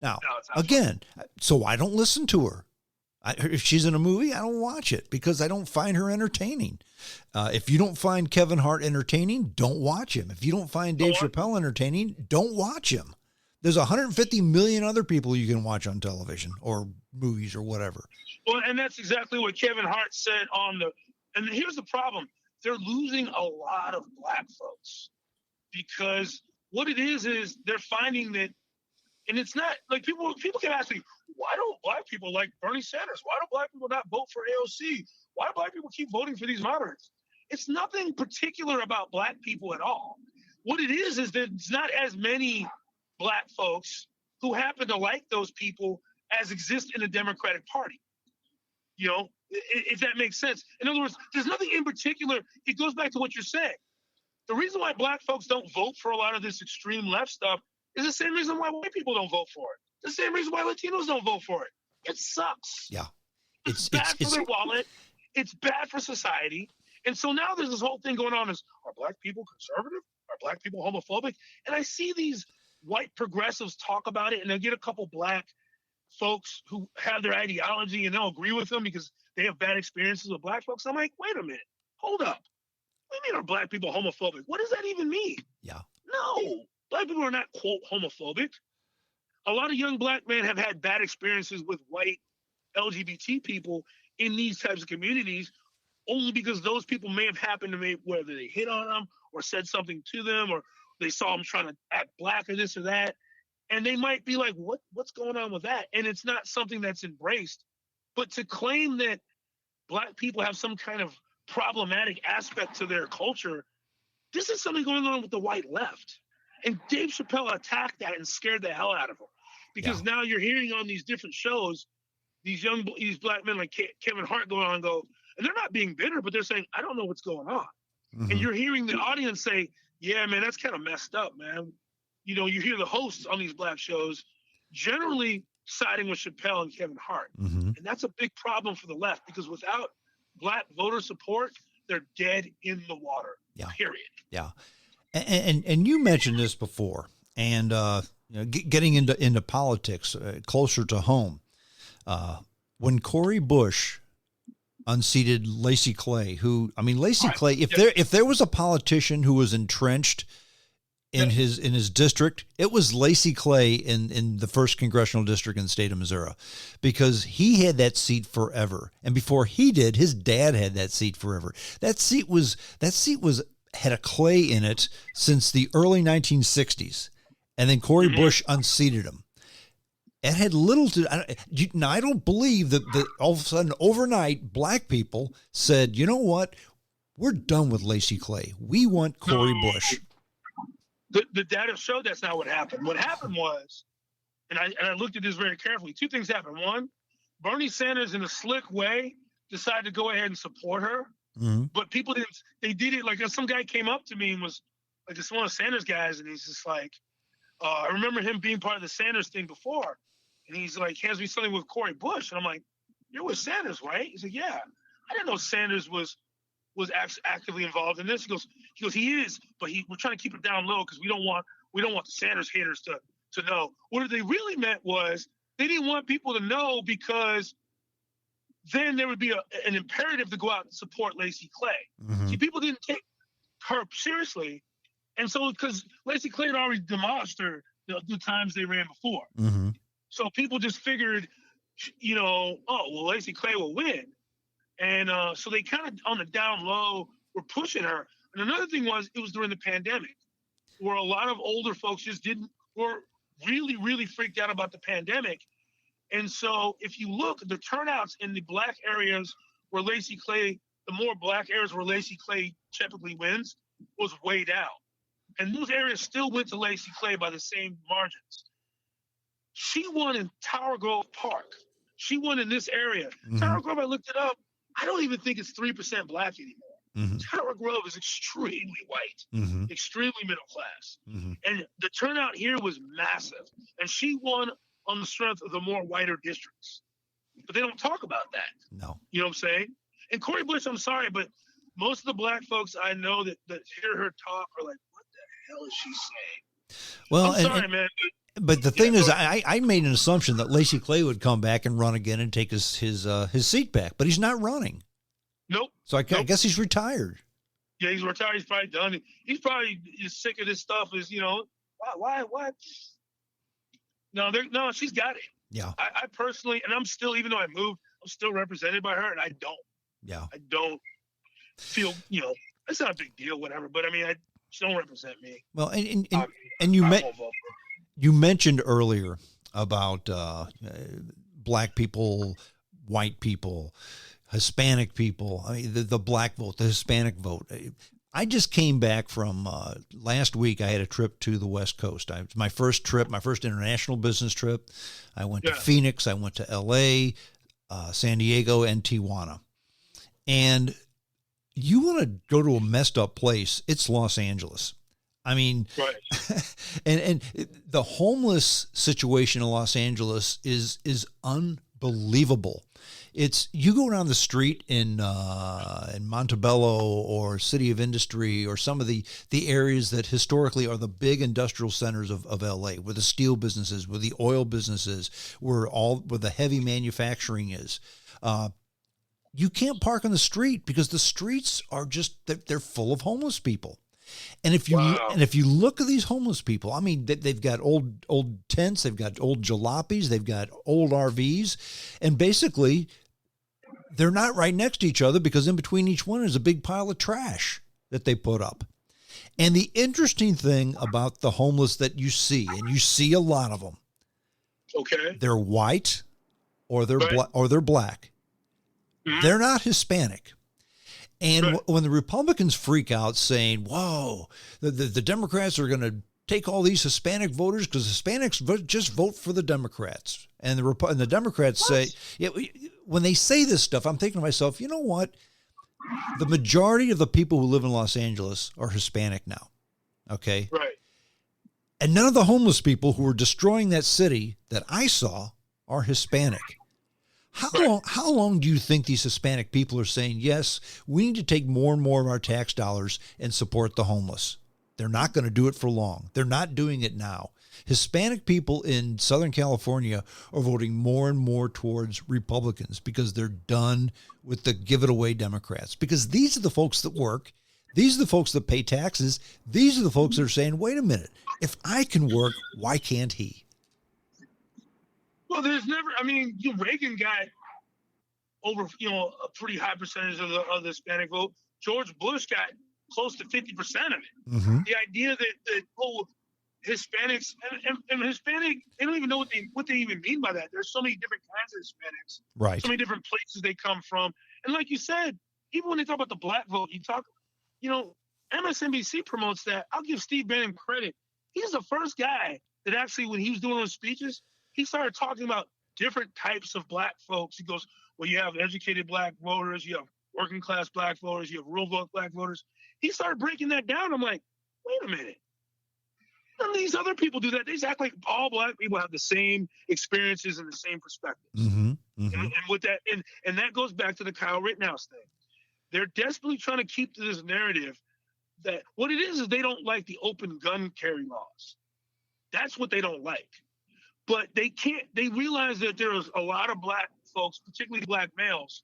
Now, No, it's not again, so I don't listen to her. If she's in a movie, I don't watch it because I don't find her entertaining. If you don't find Kevin Hart entertaining, don't watch him. If you don't find Dave Chappelle entertaining, don't watch him. There's 150 million other people you can watch on television or movies or whatever. Well, and that's exactly what Kevin Hart said on the. And here's the problem: they're losing a lot of black folks because what it is they're finding that, and it's not like people can ask me, why don't black people like Bernie Sanders? Why don't black people not vote for AOC? Why do black people keep voting for these moderates? It's nothing particular about black people at all. What it is that it's not as many black folks who happen to like those people as exist in the Democratic Party. You know, if that makes sense. In other words, there's nothing in particular. It goes back to what you're saying. The reason why black folks don't vote for a lot of this extreme left stuff is the same reason why white people don't vote for it. The same reason why Latinos don't vote for it. It sucks. Yeah. It's bad for their wallet. It's bad for society. And so now there's this whole thing going on is, are black people conservative? Are black people homophobic? And I see these white progressives talk about it, and they'll get a couple black folks who have their ideology and they'll agree with them because they have bad experiences with black folks. I'm like, wait a minute, hold up. What do you mean are black people homophobic? What does that even mean? Yeah. No, black people are not, quote, homophobic. A lot of young black men have had bad experiences with white LGBT people in these types of communities only because those people may have happened to make whether they hit on them or said something to them or they saw them trying to act black or this or that. And they might be like, what's going on with that? And it's not something that's embraced. But to claim that black people have some kind of problematic aspect to their culture, this is something going on with the white left. And Dave Chappelle attacked that and scared the hell out of him. Because now you're hearing on these different shows, these black men like Kevin Hart going on and go, and they're not being bitter, but they're saying, I don't know what's going on. Mm-hmm. And you're hearing the audience say, yeah, man, that's kind of messed up, man. You know, you hear the hosts on these black shows generally siding with Chappelle and Kevin Hart. Mm-hmm. And that's a big problem for the left because without black voter support, they're dead in the water, period. Yeah. And you mentioned this before, and getting into politics closer to home. When Cori Bush unseated Lacey Clay, Clay, if there was a politician who was entrenched in his district, it was Lacey Clay in the first congressional district in the state of Missouri, because he had that seat forever. And before he did, his dad had that seat forever. That seat had a Clay in it since the early 1960s. And then Cori Bush unseated him. It had little to. Now, I don't believe that all of a sudden overnight black people said, you know what, we're done with Lacey Clay. We want Cori Bush. The data showed that's not what happened. What happened was, and I looked at this very carefully, two things happened. One, Bernie Sanders in a slick way decided to go ahead and support her. Mm-hmm. But people didn't. They did it like some guy came up to me and was like, "It's one of Sanders guys," and he's just like, "I remember him being part of the Sanders thing before," and he's like, hands me something with Cori Bush, and I'm like, "You're with Sanders, right?" He's like, "Yeah." I didn't know Sanders was actively involved in this. He goes, he is, but we're trying to keep it down low because we don't want the Sanders haters to know. What they really meant was they didn't want people to know because then there would be an imperative to go out and support Lacey Clay. Mm-hmm. See, people didn't take her seriously. And so, because Lacey Clay had already demolished her the times they ran before. Mm-hmm. So people just figured, Lacey Clay will win. And so they kind of, on the down low, were pushing her. And another thing it was during the pandemic, where a lot of older folks were really, really freaked out about the pandemic. And so if you look, the turnouts in the black areas where Lacey Clay, the more black areas where Lacey Clay typically wins, was way down. And those areas still went to Lacey Clay by the same margins. She won in Tower Grove Park. She won in this area. Mm-hmm. Tower Grove, I looked it up. I don't even think it's 3% black anymore. Mm-hmm. Tower Grove is extremely white, mm-hmm. extremely middle class. Mm-hmm. And the turnout here was massive. And she won on the strength of the more whiter districts. But they don't talk about that. No. You know what I'm saying? And Cori Bush, I'm sorry, but most of the black folks I know that hear her talk are like, what the hell is she saying? Well, I'm sorry, man. But the thing is, I made an assumption that Lacey Clay would come back and run again and take his seat back, but he's not running. Nope. So I guess he's retired. Yeah, he's retired. He's probably done. He's probably as sick of this stuff as, why? No, she's got it. Yeah. I personally, and I'm still, even though I moved, I'm still represented by her, and I don't feel, it's not a big deal, whatever. But I mean, she don't represent me. Well, and you mentioned earlier about black people, white people, Hispanic people. I mean, the black vote, the Hispanic vote. I just came back from last week. I had a trip to the West Coast. It was my first trip, my first international business trip. I went to Phoenix. I went to L.A., San Diego, and Tijuana. And you want to go to a messed up place, it's Los Angeles. I mean, right. and the homeless situation in Los Angeles is unbelievable. You go down the street in Montebello or City of Industry or some of the areas that historically are the big industrial centers of LA, where the steel businesses, where the oil businesses, where the heavy manufacturing is. You can't park on the street because the streets are they're full of homeless people. And if you look at these homeless people, I mean, they've got old tents, they've got old jalopies, they've got old RVs, and basically they're not right next to each other because in between each one is a big pile of trash that they put up. And the interesting thing about the homeless that you see, and you see a lot of them, they're white or they're black. Mm-hmm. They're not Hispanic. And when the Republicans freak out saying, whoa, the Democrats are going to take all these Hispanic voters because Hispanics just vote for the Democrats. And the Democrats say, when they say this stuff, I'm thinking to myself, you know what? The majority of the people who live in Los Angeles are Hispanic now. Okay. Right. And none of the homeless people who are destroying that city that I saw are Hispanic. How long do you think these Hispanic people are saying, yes, we need to take more and more of our tax dollars and support the homeless? They're not going to do it for long. They're not doing it now. Hispanic people in Southern California are voting more and more towards Republicans because they're done with the give it away Democrats. Because these are the folks that work. These are the folks that pay taxes. These are the folks that are saying, wait a minute, if I can work, why can't he? Well, Reagan got over, a pretty high percentage of the Hispanic vote. George Bush got close to 50% of it. Mm-hmm. The idea that Hispanics and Hispanic, they don't even know what they even mean by that. There's so many different kinds of Hispanics, right? So many different places they come from. And like you said, even when they talk about the black vote, MSNBC promotes that. I'll give Steve Bannon credit. He's the first guy that actually, when he was doing those speeches, he started talking about different types of black folks. He goes, well, you have educated black voters, you have working class black voters, you have rural black voters. He started breaking that down. I'm like, wait a minute. None of these other people do that. They just act like all black people have the same experiences and the same perspectives. Mm-hmm, mm-hmm. And with that, and that goes back to the Kyle Rittenhouse thing. They're desperately trying to keep to this narrative that what it is they don't like the open gun carry laws. That's what they don't like. But they realize that there's a lot of black folks, particularly black males,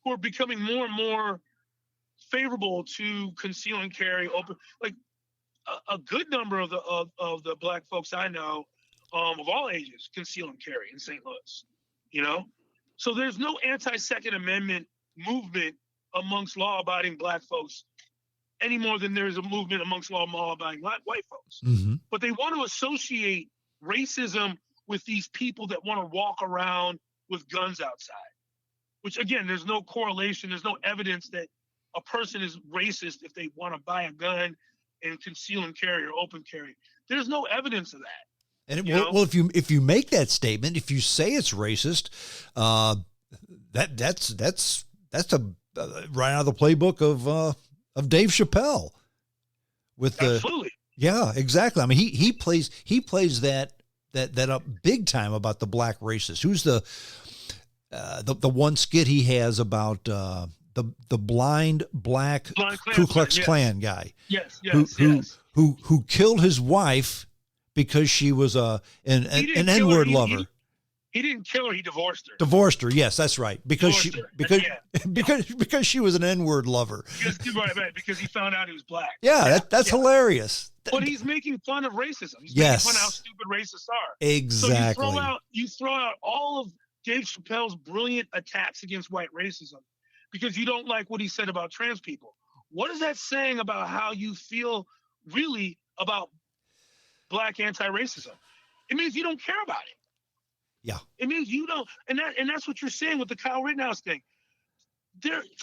who are becoming more and more favorable to conceal and carry open. Like a good number of the black folks I know, of all ages, conceal and carry in St. Louis. So there's no anti-Second Amendment movement amongst law-abiding black folks any more than there's a movement amongst law-abiding white folks. Mm-hmm. But they want to associate racism with these people that want to walk around with guns outside, which again, there's no correlation. There's no evidence that a person is racist if they want to buy a gun and conceal and carry or open carry. There's no evidence of that. And if you make that statement, if you say it's racist, that's right out of the playbook of Dave Chappelle. Absolutely. Yeah, exactly. I mean, he plays that up big time about the black racist. Who's the one skit he has about the blind black Ku Klux Klan guy? Yes. Who killed his wife because she was an N-word lover. He didn't kill her. He divorced her. Divorced her. Yes, that's right. Because she was an N-word lover. Right. Because he found out he was black. Yeah, that's hilarious. But he's making fun of racism. He's making fun of how stupid racists are. Exactly. So you throw out all of Dave Chappelle's brilliant attacks against white racism because you don't like what he said about trans people. What is that saying about how you feel really about black anti-racism? It means you don't care about it. Yeah. It means you don't, and that's what you're saying with the Kyle Rittenhouse thing.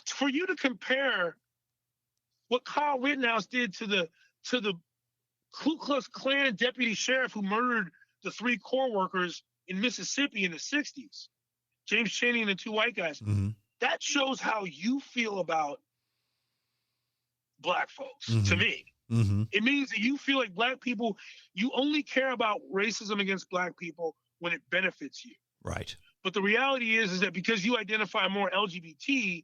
For you to compare what Kyle Rittenhouse did to the Ku Klux Klan deputy sheriff who murdered the 3 core workers in Mississippi in the 60s, James Chaney and the 2 white guys, that shows how you feel about black folks, to me. It means that you feel like black people, you only care about racism against black people when it benefits you. Right. But the reality is that because you identify more LGBT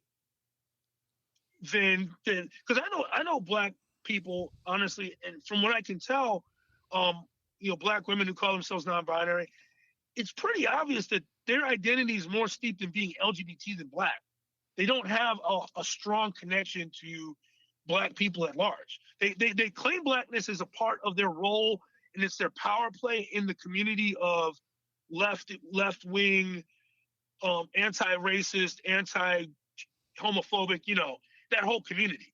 than because I know black people, honestly, and from what I can tell, black women who call themselves non-binary, it's pretty obvious that their identity is more steeped in being LGBT than black. They don't have a strong connection to black people at large. They claim blackness as a part of their role, and it's their power play in the community of left-wing, anti-racist, anti-homophobic, that whole community,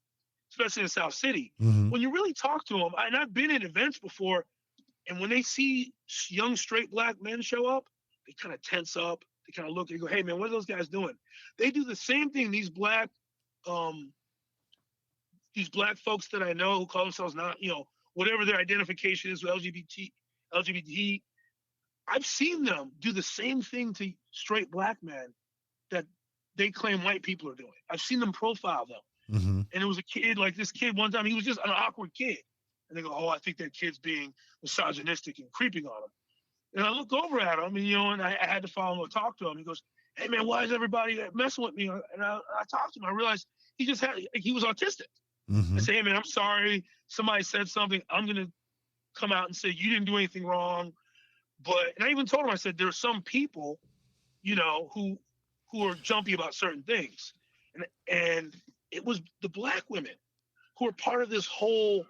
especially in South City. When you really talk to them, and I've been in events before, and when they see young straight black men show up, they kind of tense up. They kind of look and go, "Hey man, what are those guys doing?" They do the same thing. These black folks that I know who call themselves not, whatever their identification is with LGBT, I've seen them do the same thing to straight black men that they claim white people are doing. I've seen them profile them. And it was a kid, like this kid one time, he was just an awkward kid. And they go, "Oh, I think that kid's being misogynistic and creeping on him." And I look over at him, and I had to follow him and talk to him. He goes, "Hey man, why is everybody messing with me?" And I talked to him. I realized he was autistic. I say, "Hey man, I'm sorry. Somebody said something. I'm going to come out and say you didn't do anything wrong." And I even told him, I said, there are some people, who are jumpy about certain things. And it was the black women who are part of this whole,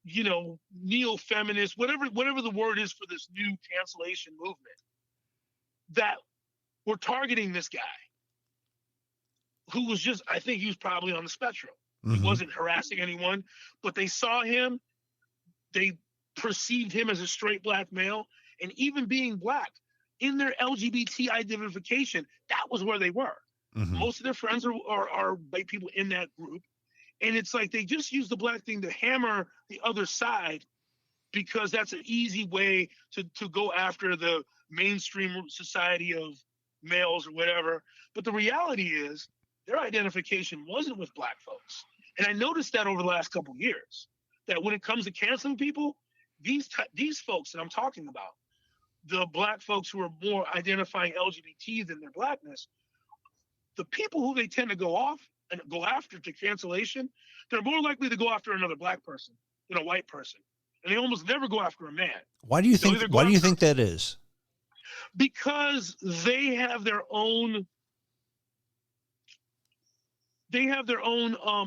neo-feminist, whatever the word is for this new cancellation movement, that were targeting this guy who was I think he was probably on the spectrum. He wasn't harassing anyone, but they saw him, they perceived him as a straight black male, and even being black, in their LGBT identification, that was where they were. Most of their friends are white people in that group. And it's like they just use the black thing to hammer the other side because that's an easy way to go after the mainstream society of males or whatever. But the reality is their identification wasn't with black folks. And I noticed that over the last couple of years, that when it comes to canceling people, these folks that I'm talking about, the black folks who are more identifying LGBT than their blackness, the people who they tend to go after to cancellation, they're more likely to go after another black person than a white person. And they almost never go after a man. Why do you think that is? Because they have their own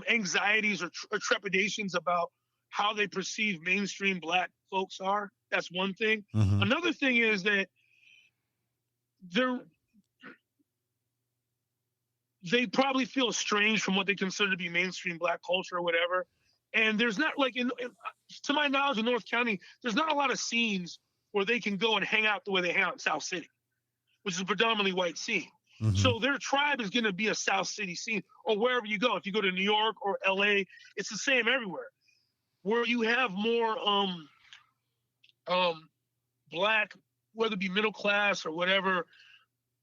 anxieties or trepidations about how they perceive mainstream black folks are. That's one thing. Another thing is that they probably feel estranged from what they consider to be mainstream black culture or whatever. And there's not, like, to my knowledge, in North County, there's not a lot of scenes where they can go and hang out the way they hang out in South City, which is a predominantly white scene. So their tribe is going to be a South City scene, or wherever you go. If you go to New York or LA, it's the same everywhere. Where you have more black, whether it be middle class or whatever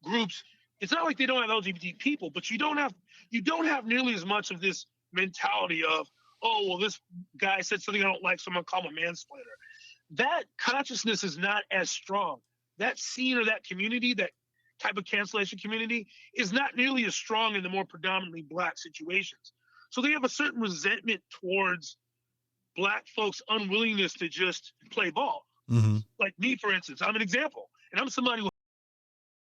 groups, it's not like they don't have LGBT people, but you don't have nearly as much of this mentality of, "Oh, well, this guy said something I don't like, so I'm gonna call him a mansplainer." That consciousness is not as strong. That scene or that community, that type of cancellation community, is not nearly as strong in the more predominantly black situations. So they have a certain resentment towards black folks' unwillingness to just play ball. Mm-hmm. Like me, for instance, I'm an example, and I'm somebody who